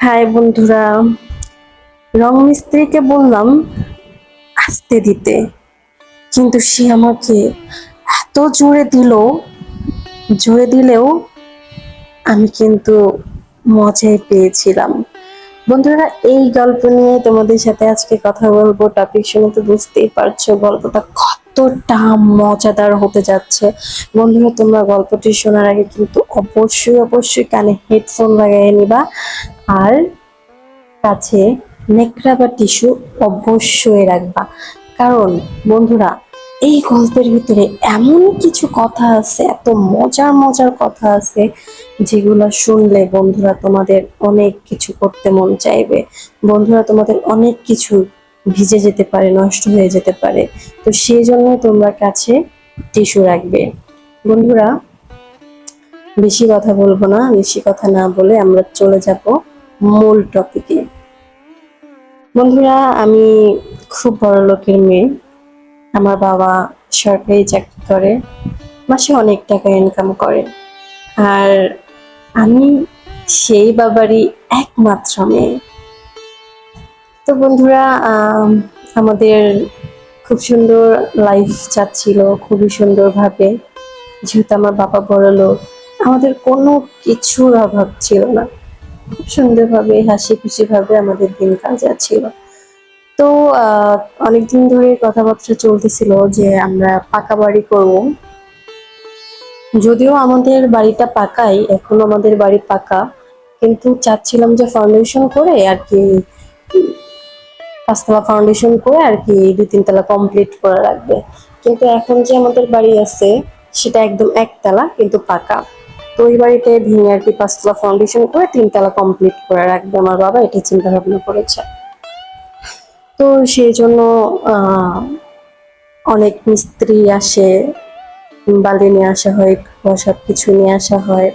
High বন্ধুরা, রং মিস্ত্রিকে বললাম আসতে দিতে, কিন্তু সে আমাকে এত জোরে দিলেও আমি কিন্তু মজাই পেয়েছিলাম। বন্ধুরা, এই গল্প নিয়ে তোমাদের সাথে আজকে কথা বলবো। টপিক শুনে তো বুঝতেই পারছো গল্পটা কতটা মজাদার হতে যাচ্ছে। বন্ধুরা, তোমরা গল্পটি শোনার আগে কিন্তু অবশ্যই কানে হেডফোন লাগাই নিবা, আর কাছে নেকড়া বা টিস্যু অবশ্যই রাখবা। কারণ বন্ধুরা, এই গল্পের ভিতরে এমন কিছু কথা আছে, এত মজার মজার কথা আছে, যেগুলো শুনলে বন্ধুরা তোমাদের অনেক কিছু করতে মন চাইবে। বন্ধুরা, তোমাদের অনেক কিছু ভিজে যেতে পারে, নষ্ট হয়ে যেতে পারে। তো সেই জন্য তোমরা কাছে টিস্যু রাখবে। বন্ধুরা, বেশি কথা বলবো না, বেশি কথা না বলে আমরা চলে যাব মূল টপিকে। বন্ধুরা, আমি খুব বড় লোকের মেয়ে। আমার বাবা সরকারি চাকরি করে, মাসে অনেক টাকা ইনকাম করে। আর আমি সেই বাবারই একমাত্র মেয়ে। তো বন্ধুরা, আমাদের খুব সুন্দর লাইফ যাচ্ছিল, খুবই সুন্দরভাবে। যেহেতু আমার বাবা বড় লোক, আমাদের কোনো কিছুর অভাব ছিল না। খুব সুন্দরভাবে হাসি খুশি ভাবে আমাদের দিনকাল যাচ্ছিল। তো অনেকদিন ধরে কথাবার্তা চলতেছিল যে আমরা পাকা বাড়ি করব। যদিও আমাদের বাড়িটা পাকাই, এখনো আমাদের বাড়ি পাকা, কিন্তু চাচ্ছিলাম যে ফাউন্ডেশন করে আর কি, পাঁচতলা ফাউন্ডেশন করে আর কি 2-3 তলা কমপ্লিট করা লাগবে। কিন্তু এখন যে আমাদের বাড়ি আছে সেটা একদম একতলা কিন্তু পাকা। তো ওই বাড়িতে ভেঙে আর কি 5তলা ফাউন্ডেশন করে 3তলা কমপ্লিট করে রাখবে আমার বাবা, এটা চিন্তা ভাবনা করেছে। তো সেই জন্য আহ অনেক মিস্ত্রি আসে, বালি নিয়ে আসা হয়, সব কিছু নিয়ে আসা হয়।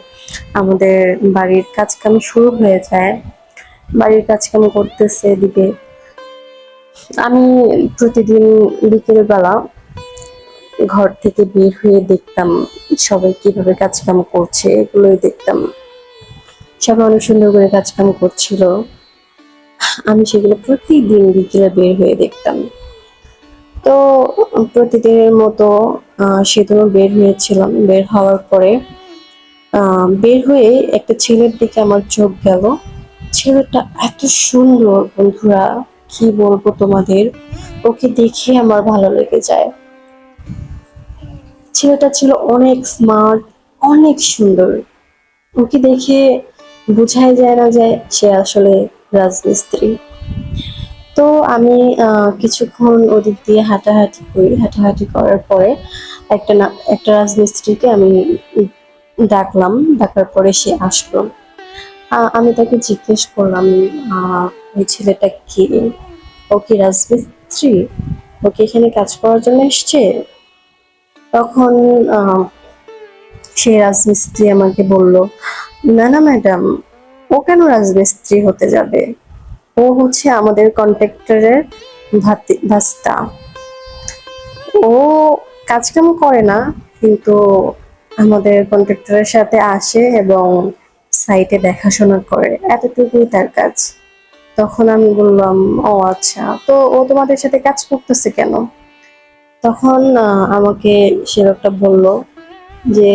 আমাদের বাড়ির কাজকাম শুরু হয়ে যায়, বাড়ির কাজকাম করতেছে এদিকে। আমি প্রতিদিন বিকেল বেলা ঘর থেকে বের হয়ে দেখতাম সবাই কিভাবে কাজকাম করছে, এগুলোই দেখতাম। সবাই অনেক সুন্দর করে কাজকাম করছিল, আমি সেগুলো প্রতিদিন বিকেলে বের হয়ে দেখতাম। তো প্রতিদিনের মতো সেদিনও বের হয়েছিলাম। বের হওয়ার পরে বের হয়ে একটা ছেলের দিকে আমার চোখ গেল। ছেলেটা এত সুন্দর বন্ধুরা, কি বলবো তোমাদের, ওকে দেখে আমার ভালো লেগে যায়। ছেলেটা ছিল অনেক স্মার্ট, অনেক সুন্দর। ওকে দেখে বোঝাই যায় না যে সে আসলে রাজমিস্ত্রি। তো আমি কিছুক্ষণ ওদিক দিয়ে হাঁটাহাঁটি করি, হাঁটাহাঁটি করার পরে একটা রাজমিস্ত্রিকে আমি ডাকলাম। ডাকার পরে সে আসলো। আমি তাকে জিজ্ঞেস করলাম, ওই ছেলেটা কি, ও কি রাজমিস্ত্রি, ও কি এখানে কাজ করার জন্য এসছে? তখন আহ, সে রাজমিস্ত্রি আমাকে বলল, না না ম্যাডাম, ও কেন রাজমিস্ত্রি হতে যাবে, ও হচ্ছে আমাদের কন্ট্রাক্টরের ভাস্তা। ও কাজকাম করে না, কিন্তু আমাদের কন্ট্রাক্টরের সাথে আসে এবং সাইটে দেখাশোনা করে, এতটুকুই তার কাজ। তখন আমি বললাম, ও আচ্ছা, তো ও তোমাদের সাথে কাজ করতেছে কেন? তখন আমাকে সে লোকটা বলল যে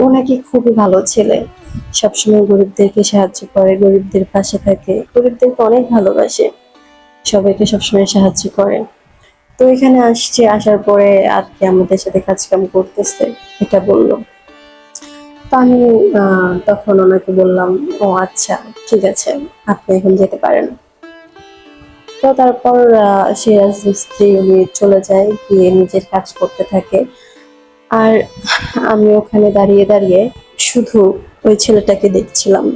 ও নাকি খুবই ভালো ছেলে, সবসময় গরিবদেরকে সাহায্য করে, গরিবদের পাশে থাকে, গরিবদেরকে অনেক ভালোবাসে, সবাইকে সবসময় সাহায্য করে। তো এখানে আসছে, আসার পরে আজকে আমাদের সাথে কাজ কাম করতেছে, এটা বললো। তো আমি তখন ওনাকে বললাম, ও আচ্ছা, ঠিক আছে, আপনি এখন যেতে পারেন। তো তারপর সে রাজমিস্ত্রি উনি চলে যায়, গিয়ে নিজের কাজ করতে থাকে। আর আমি ওখানে দাঁড়িয়ে দাঁড়িয়ে শুধু ওই ছেলেটাকে দেখছিলাম।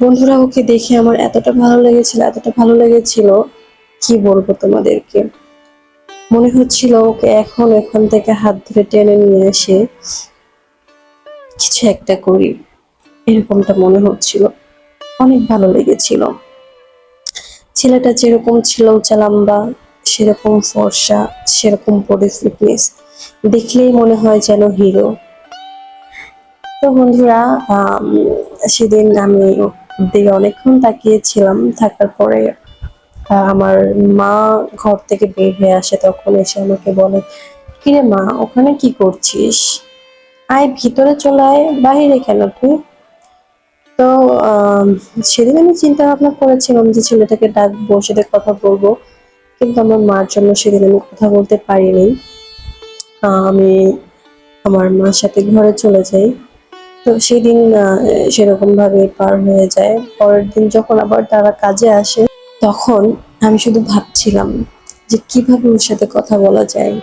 বন্ধুরা, ওকে দেখে আমার এতটা ভালো লেগেছিল, এতটা ভালো লেগেছিল, কি বলবো তোমাদেরকে। মনে হচ্ছিল ওকে এখন এখান থেকে হাত ধরে টেনে নিয়ে এসে কিছু একটা করি, এরকমটা মনে হচ্ছিল। অনেক ভালো লেগেছিল। ছেলেটা যেরকম ছিল উঁচা লম্বা, সেরকম ফর্সা, সেরকম বডি ফিটনেস, দেখলেই মনে হয় যেন হিরো। তো বন্ধুরা, সেদিন আমি দিকে অনেকক্ষণ তাকিয়েছিলাম। থাকার পরে আমার মা ঘর থেকে বের হয়ে আসে, তখন এসে আমাকে বলে, কিরে মা, ওখানে কি করছিস? আয় ভিতরে চলে আয়, বাহিরে কেন তুই? তো আহ, সেদিন আমি চিন্তা ভাবনা করেছিলাম যে ছেলেটাকে ডাকবো, ওর সাথে কথা বলবো, কিন্তু আমার মার জন্য সেদিন আমি কথা বলতে পারিনি। আমি আমার মার সাথে ঘরে চলে যাই। তো সেদিন সেরকম ভাবে পার হয়ে যায়। পরের দিন যখন আবার তারা কাজে আসে, তখন আমি শুধু ভাবছিলাম যে কিভাবে ওর সাথে কথা বলা যায়,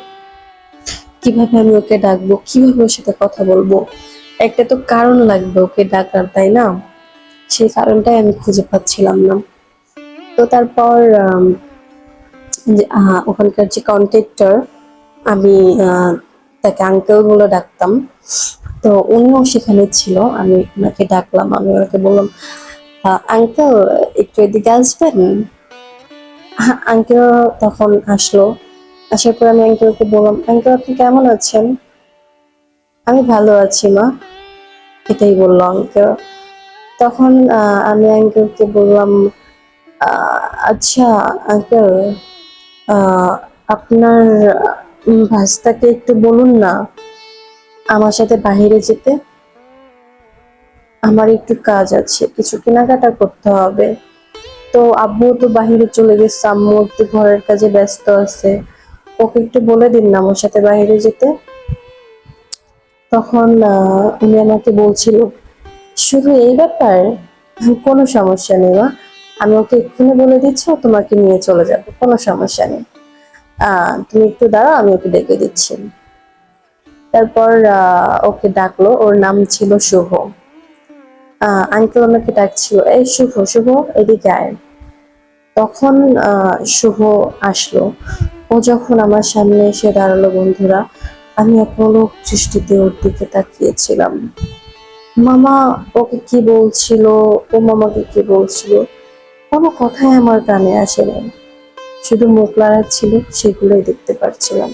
কিভাবে আমি ওকে ডাকবো, কিভাবে ওর সাথে কথা বলবো। একটা তো কারণ লাগবে ওকে ডাকার, তাই না? সেই কারণটাই আমি খুঁজে পাচ্ছিলাম না। তো তারপর ওখানকার যে কন্ট্রাক্টর, আমি তাকে আঙ্কেল বলে ডাকতাম। তো উনিও সেখানে ছিল, আমি ওনাকে ডাকলাম, আমি ওনাকে বললাম, আঙ্কেল একটু এদিকে আসবেন। আঙ্কেল তখন আসলো। আসার পর আমি আঙ্কেলকে বললাম, আঙ্কেল আপনি কেমন আছেন? আমি ভালো আছি মা, এটাই বললো আঙ্কেল। তখন আমি আঙ্কেলকে বললাম, আচ্ছা আঙ্কেল, আপনার ভাস্তাকে একটু বলুন না আমার সাথে বাইরে যেতে। আমার একটু কাজ আছে, কিছু কেনাকাটা করতে হবে। তো আব্বু তো বাহিরে চলে গেছে, আম্মু একটু ঘরের কাজে ব্যস্ত আছে, ওকে একটু বলে দিন না আমার সাথে বাইরে যেতে। তখন উনি আমাকে বলছিল, শুধু এই ব্যাপার, কোনো সমস্যা নেই মা, আমি ওকে এক্ষুনি বলে দিচ্ছি, ও তোমাকে নিয়ে চলে যাবে, কোনো সমস্যা নেই। তুমি একটু দাঁড়াও, আমি ওকে ডেকে দিচ্ছি। তারপর ওকে ডাকলো, ওর নাম ছিল শুভ। আঙ্কেল আমাকে ডাকছিল, এই শুভ, শুভ এদিকে আয়। তখন শুভ আসলো। ও যখন আমার সামনে এসে দাঁড়ালো বন্ধুরা, আমি অপলক দৃষ্টিতে ওর দিকে তাকিয়েছিলাম। মামা ওকে কি বলছিল, ও মামাকে কি বলছিল, কোনো কথাই আমার কানে আসে না। শুধু মুখ লড়াচ্ছিল, সেগুলোই দেখতে পারছিলাম।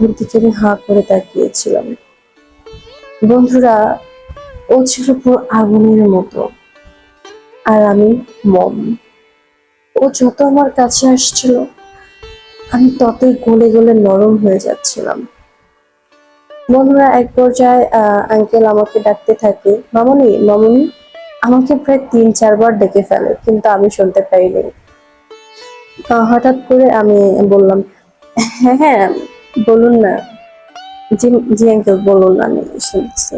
ওর দিকে আমি হাঁ করে তাকিয়েছিলাম। বন্ধুরা, ও ছিল পুরো আগুনের মতো, আর আমি মম। ও যত আমার কাছে আসছিল, আমি ততই গলে গলে নরম হয়ে যাচ্ছিলাম। বন্ধুরা, এক পর্যায়ে আঙ্কেল আমাকে ডাকতে থাকে, মামনি মামনি। আমাকে প্রায় 3-4 বার ডেকে ফেলে, কিন্তু আমি শুনতে পাইনি। হঠাৎ করে আমি বললাম, হ্যাঁ হ্যাঁ, বলুন না। জি, জি আঙ্কেল বলুন, আমি শুনছি।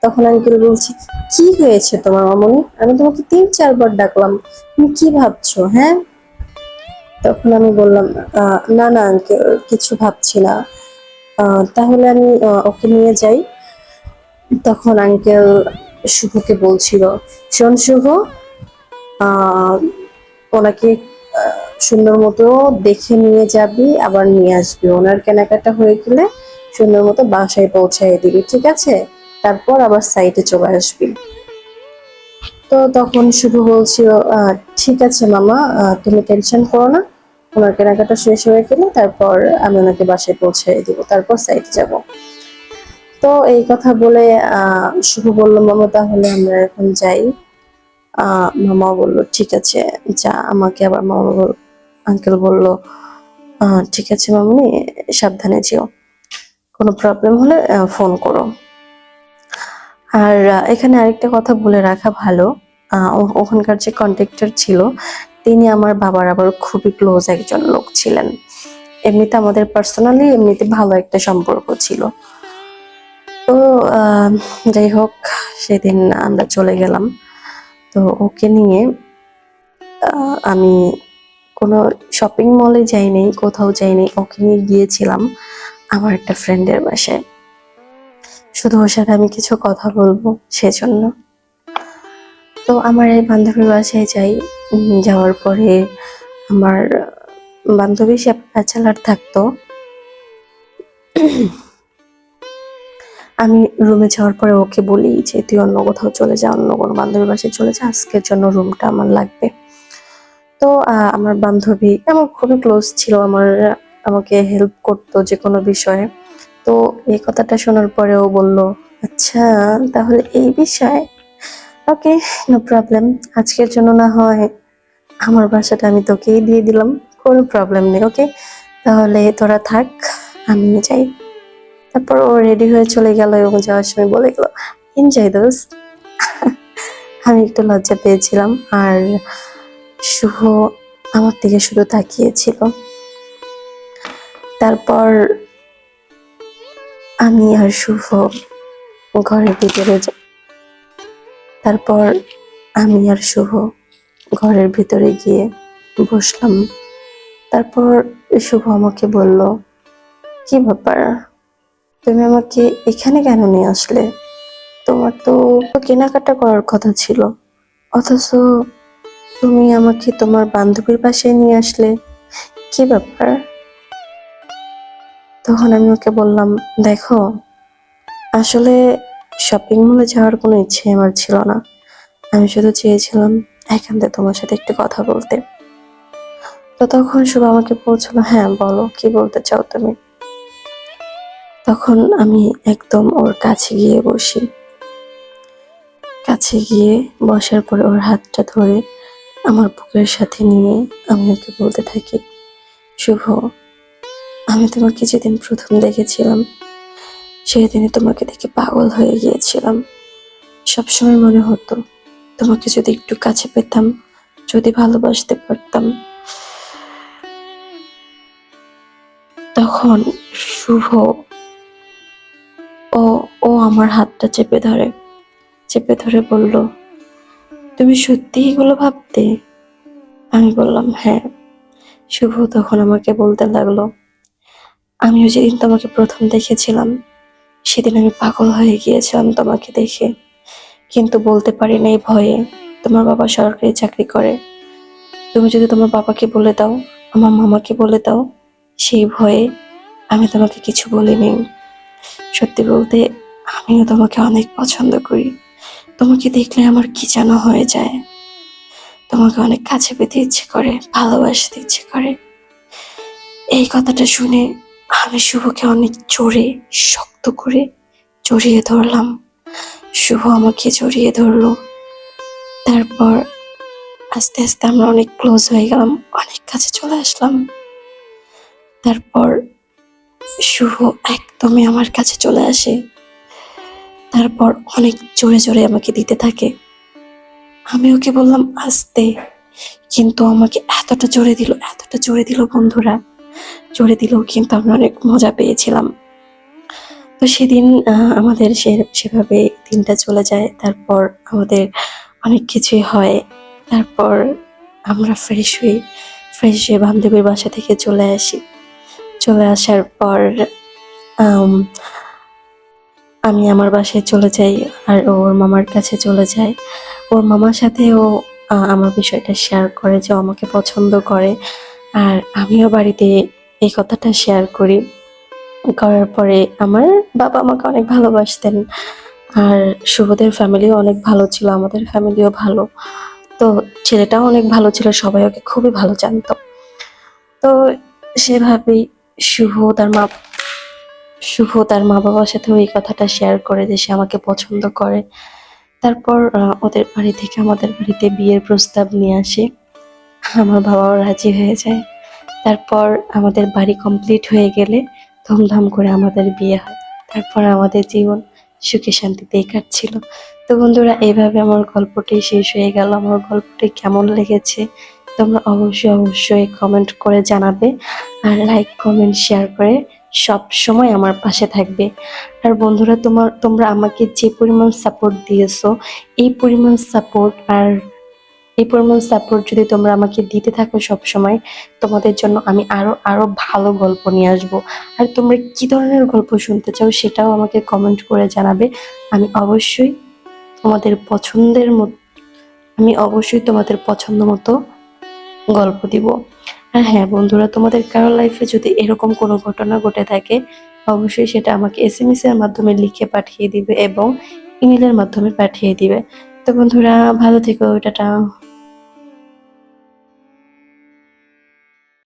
তখন আঙ্কেল বলছে, কি হয়েছে তোমার মামনি? আমি তোমাকে 3-4 বার ডাকলাম, তুমি কি ভাবছো? হ্যাঁ। তখন আমি বললাম, না না আঙ্কেল, কিছু ভাবছি না। তাহলে আমি ওকে নিয়ে যাই। তখন আঙ্কেল শুভকে বলছিল, শোন শুভ, আহ ওনাকে সুন্দর মতো দেখে নিয়ে যাবি, আবার নিয়ে আসবি, ওনার কেনাকাটা হয়ে গেলে সুন্দর মতো বাসায় পৌঁছায় দিবি, ঠিক আছে? তারপর আবার সাইটে চলে আসবি। তো তখন শুভ বলছিল, ঠিক আছে মামা, তুমি টেনশন করো না, ওনার কেনাকাটা শেষ হয়ে গেলে তারপর আমি ওনাকে বাসায় পৌঁছে দিব, তারপর সাইটে যাব। তো এই কথা বলে শুভ বলল, মামা তাহলে আমরা এখন যাই। মামা বলল, ঠিক আছে যা। আমাকে আবার আঙ্কেল বলল, ঠিক আছে মামনি, সাবধানে যেও, কোনো প্রবলেম হলে ফোন করো। আর এখানে আরেকটা কথা বলে রাখা ভালো, ওখানকার যে কন্ট্রাক্টর ছিল, তিনি আমার বাবার আবার খুবই ক্লোজ একজন লোক ছিলেন। এমনিতে আমাদের পার্সোনালি এমনিতে ভালো একটা সম্পর্ক ছিল। তো যাই হোক, সেদিন আমরা চলে গেলাম। তো ওকে নিয়ে আমি কোনো শপিং মলে যাইনি, কোথাও যাইনি, ওকে নিয়ে গিয়েছিলাম আমার একটা ফ্রেন্ডের বাসায়, শুধু ওর সাথে আমি কিছু কথা বলবো সেজন্য। তো আমার এই বান্ধবীর বাসায় যাই। যাওয়ার পরে আমার বান্ধবী, সে ব্যাচেলার থাকতো। আমি রুমে যাওয়ার পরে ওকে বলি যে তুই অন্য কোথাও চলে যা, অন্য কোনো বান্ধবীর বাসায় চলে যা, আজকের জন্য রুমটা আমার লাগবে। তো আমার বান্ধবী আমার খুবই ক্লোজ ছিল, আমাকে হেল্প করতো যে কোনো বিষয়ে। তো এই কথাটা শোনার পরে ও বলল, আচ্ছা তাহলে এই বিষয়। ওকে, নো প্রবলেম। আজকের জন্য না হয় আমার বাসাটা আমি তোকেই দিয়ে দিলাম, কোনো প্রবলেম নেই। ওকে, তাহলে তোরা থাক, আমি যাই। তারপর ও রেডি হয়ে চলে গেল এবং যাওয়ার সময় বলে গেল, এনজয় দোস্ত। আমি একটু লজ্জা পেয়েছিলাম, আর শুভ আমার দিকে শুধু তাকিয়েছিল। তারপর আমি আর শুভ ঘরের ভিতরে যাই। তারপর আমি আর শুভ ঘরের ভিতরে গিয়ে বসলাম। তারপর শুভ আমাকে বলল, কি ব্যাপার, তুমি আমাকে এখানে কেন নিয়ে আসলে? তোমার তো কেনাকাটা করার কথা ছিল, অথচ তুমি আমাকে তোমার বান্ধবীর বাসায় নিয়ে আসলে, কি ব্যাপার? তখন আমি ওকে বললাম, দেখো, আসলে শপিং মলে যাওয়ার কোনো ইচ্ছে আমার ছিল না। আমি শুধু চেয়েছিলাম একান্তে তোমার সাথে একটু কথা বলতে। তো তখন শুভ আমাকে বলছিল, হ্যাঁ বলো, কি বলতে চাও তুমি? তখন আমি একদম ওর কাছে গিয়ে বসি। কাছে গিয়ে বসার পরে ওর হাতটা ধরে আমার বুকের সাথে নিয়ে আমি ওকে বলতে থাকি, শুভ, আমি তোমাকে যেদিন প্রথম দেখেছিলাম সেই দিনে তোমাকে দেখে পাগল হয়ে গিয়েছিলাম। সবসময় মনে হতো তোমাকে যদি একটু কাছে পেতাম, যদি ভালোবাসতে পারতাম। তখন শুভ ও ও আমার হাতটা চেপে ধরে বলল, তুমি সত্যি এগুলো ভাবতে? আমি বললাম, হ্যাঁ। শুভ তখন আমাকে বলতে লাগলো, আমিও যেদিন তোমাকে প্রথম দেখেছিলাম সেদিন আমি পাগল হয়ে গিয়েছিলাম তোমাকে দেখে, কিন্তু বলতে পারি না এই ভয়ে। তোমার বাবা সরকারি চাকরি করে, তুমি যদি তোমার বাবাকে বলে দাও, আমার মামাকে বলে দাও, সেই ভয়ে আমি তোমাকে কিছু বলিনি। সত্যি বলতে আমিও তোমাকে অনেক পছন্দ করি, তোমাকে দেখলে আমার কি যেন হয়ে যায়, তোমাকে অনেক কাছে পেতে ইচ্ছে করে, ভালোবাসতে ইচ্ছে করে। এই কথাটা শুনে আমি শুভকে অনেক জোরে, শক্ত করে জড়িয়ে ধরলাম। শুভ আমাকে জড়িয়ে ধরলো। তারপর আস্তে আস্তে আমরা অনেক ক্লোজ হয়ে গেলাম, অনেক কাছে চলে আসলাম। তারপর শুভ একদমই আমার কাছে চলে আসে। তারপর অনেক জোরে জোরে আমাকে দিতে থাকে। আমি ওকে বললাম আস্তে, কিন্তু আমাকে এতটা জোরে দিল বন্ধুরা, জোরে দিল, কিন্তু আমি অনেক মজা পেয়েছিলাম। তো সেদিন আমাদের সেভাবে দিনটা চলে যায়। তারপর আমাদের অনেক কিছুই হয়। তারপর আমরা ফ্রেশ হয়ে বান্ধবীর বাসা থেকে চলে আসি। চলে আসার পর আম, আমি আমার বাসায় চলে যাই, আর ওর মামার কাছে চলে যায়। ওর মামার সাথে ও আমার বিষয়টা শেয়ার করে যে ও আমাকে পছন্দ করে, আর আমিও বাড়িতে এই কথাটা শেয়ার করি। করার পরে আমার বাবা আমাকে অনেক ভালোবাসতেন, আর শুভদের ফ্যামিলিও অনেক ভালো ছিল, আমাদের ফ্যামিলিও ভালো। তো ছেলেটাও অনেক ভালো ছিল, সবাই ওকে খুবই ভালো জানতো। তো সেভাবেই শুভ তার মা শুভ তার মা বাবার সাথেও এই কথাটা শেয়ার করে যে সে আমাকে পছন্দ করে। তারপর ওদের বাড়ি থেকে আমাদের বাড়িতে বিয়ের প্রস্তাব নিয়ে আসে। আমার বাবাও রাজি হয়ে যায়। তারপর আমাদের বাড়ি কমপ্লিট হয়ে গেলে ধুমধাম করে আমাদের বিয়ে হয়। তারপর আমাদের জীবন সুখে শান্তিতেই কাটছিল। তো বন্ধুরা, এইভাবে আমার গল্পটি শেষ হয়ে গেল। আমার গল্পটি কেমন লেগেছে তোমরা অবশ্যই কমেন্ট করে জানাবে, আর লাইক কমেন্ট শেয়ার করে সব সময় আমার পাশে থাকবে। আর বন্ধুরা, তোমরা আমাকে যে পরিমাণ সাপোর্ট দিয়েছো, এই পরিমাণ সাপোর্ট আর এই পরিমাণ সাপোর্ট যদি তোমরা আমাকে দিতে থাকো সব সময়, তোমাদের জন্য আমি আরো আরো ভালো গল্প নিয়ে আসবো। আর তোমরা কি ধরনের গল্প শুনতে চাও সেটাও আমাকে কমেন্ট করে জানাবে। আমি অবশ্যই তোমাদের পছন্দের মতো আমি অবশ্যই তোমাদের পছন্দ মতো গল্প দিব। আর হ্যাঁ বন্ধুরা, তোমাদের কারো লাইফে যদি এরকম কোনো ঘটনা ঘটে থাকে, অবশ্যই সেটা আমাকে এসএমএস এর মাধ্যমে লিখে পাঠিয়ে দিবে এবং ইমেলের মাধ্যমে পাঠিয়ে দিবে। তো বন্ধুরা, ভালো থেকো, টাটা।